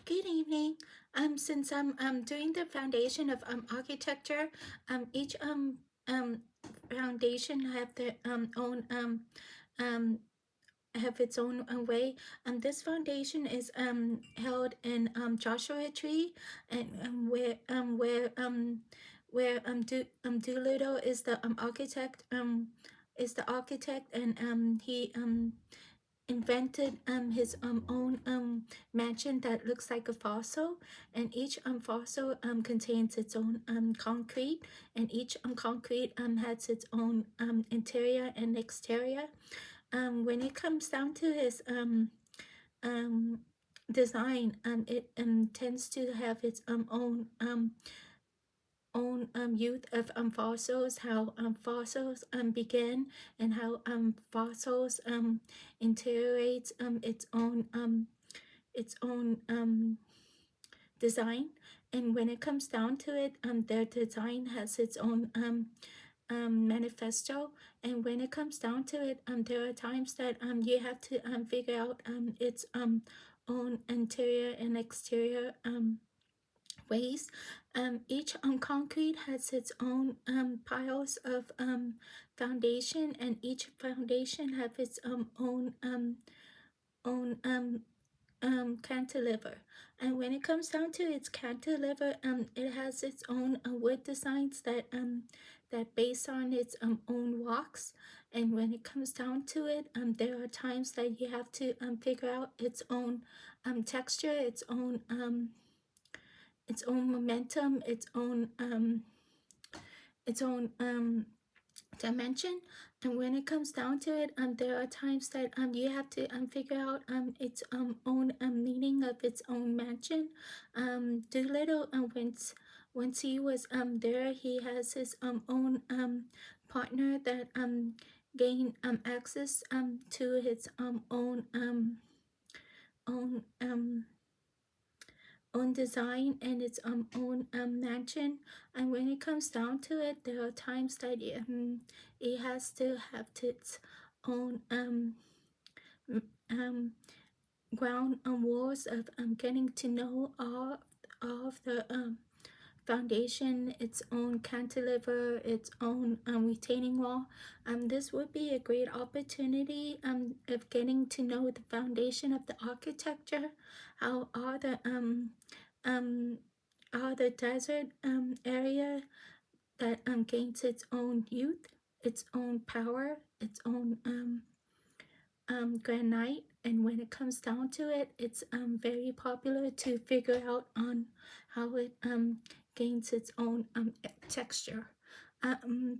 Good evening. Since I'm doing the foundation of architecture, each um foundation have their own um have its own way. This foundation is held in Joshua Tree, and where Doolittle is the architect, and he invented his own mansion that looks like a fossil, and each fossil contains its own concrete, and each concrete has its own interior and exterior. When it comes down to his um design, it tends to have its own youth of fossils, how fossils begin, and how fossils interrogates its own design. And when it comes down to it, their design has its own manifesto. And when it comes down to it, there are times that you have to figure out its own interior and exterior ways. Each concrete has its own piles of foundation, and each foundation have its own cantilever. And when it comes down to its cantilever, it has its own wood designs that based on its own walks. And when it comes down to it, there are times that you have to figure out its own texture, its own momentum, its own dimension. And when it comes down to it, there are times that you have to figure out its own meaning of its own mansion. Doolittle, once he was there, he has his own partner that gain access to his own own design and its own mansion. And when it comes down to it, there are times that it has to have its own ground walls of getting to know all of the foundation, its own cantilever, its own retaining wall. This would be a great opportunity of getting to know the foundation of the architecture. How are the desert area that gains its own youth, its own power, its own granite. And when it comes down to it, it's very popular to figure out on how it gains its own texture.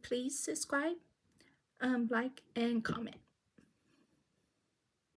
Please subscribe, like, and comment.